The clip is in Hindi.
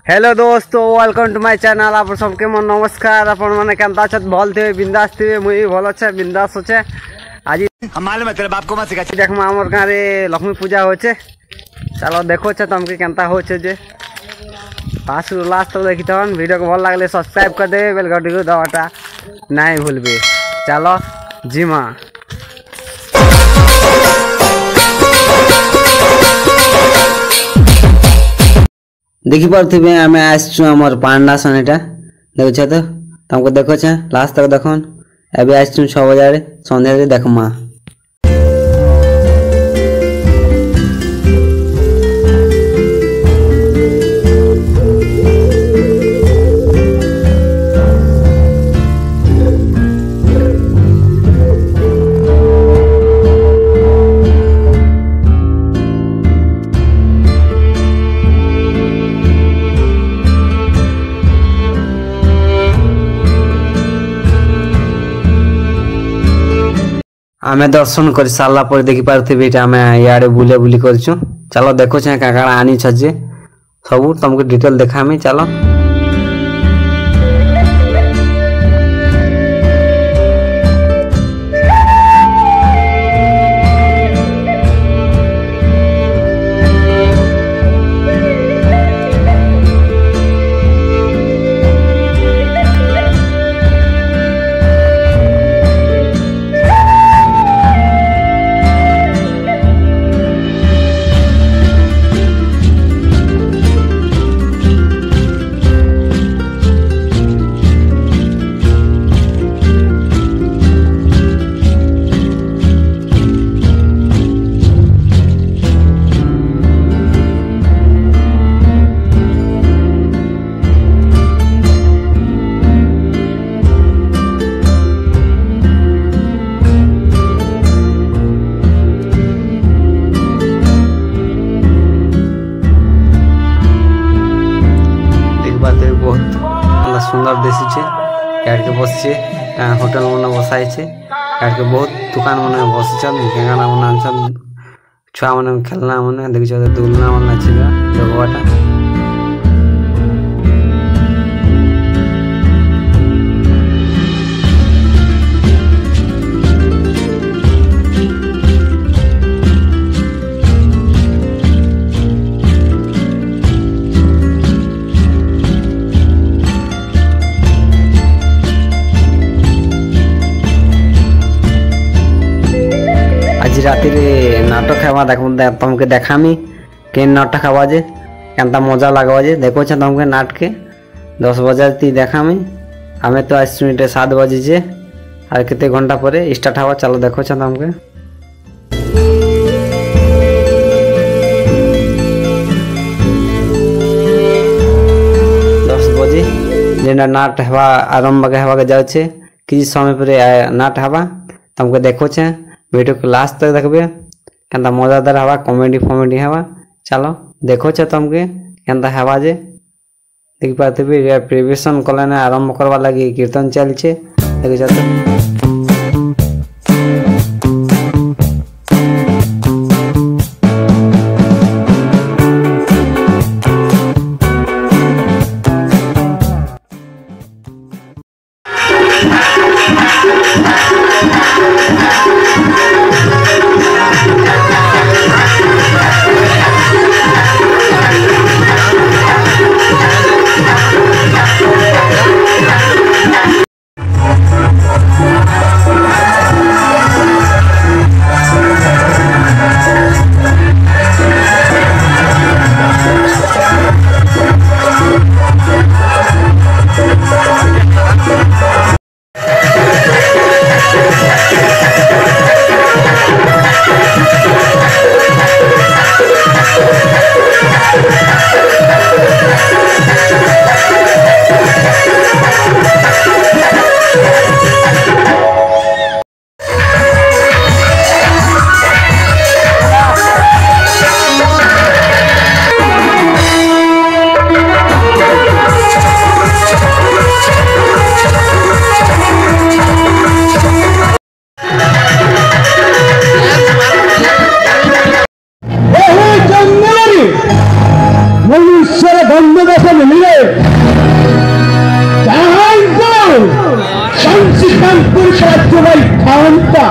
हेलो दोस्तों, वेलकम टू माय चैनल। आप सबके मन नमस्कार। अपन मैंने केंता छत भल थे, बिंदास थे, मुई भल अच्छे बिंदास होचे। आज हम मालूम है तेरे बाप को मत सिखा। देखमा हमर गाँव रे लक्ष्मी पूजा होचे। चलो देखो छे तुमके केंता होचे जे फास्ट लास्ट तक देखी तन। वीडियो को भल लागले सब्सक्राइब कर दे, बेल घंटी को दबाटा नहीं भूलबे। चलो जी माँ देखी पारे आम आसचु आमर पांडा सनेटा देखुछ तो तुमको देखो लास्ट तक देखन। एबे आसचु 6 बजे संध्या देखमा। आमे दर्शन कर सारा पर देखी पारे आम इे बुले बुली कर। चलो देखो क्या आनी छे सब तुमको डिटेल देखामी। चलो सुंदर देसी छे यार के बस छे होटल मन बसाई छे। यार के बहुत दुकान मन बस छन गाना मन छन छुआ मन खेलना मन देखि छ दुलना मन छे जगवाटा। आज राति नाटक हेबा तुमके देखामी के नाटक हेबा जे केनता मजा लगवा जे देखो तुमके नाटक के 10 बजे देखामी। आमे तो आज 7 बजे जे और केते घंटा पर स्टार्ट हेबा। चलो देखो तुमके 10 बजे जेना नाट हेबा आरंभ हेबा जाउ छे। किसी समय पर नाट हेबा तुमके देखो वीडियो को लास्ट तक देखबे केनता मजादार हवा कॉमेडी फॉमेडी हवा। चलो देखो तुमके केनता हवा जे देख पाते प्रिपरेशन कले आरंभ करवा लगी कीर्तन चलछे देखो मनुष्य बंधु मिले कांची कानपुर का जुलाई खान का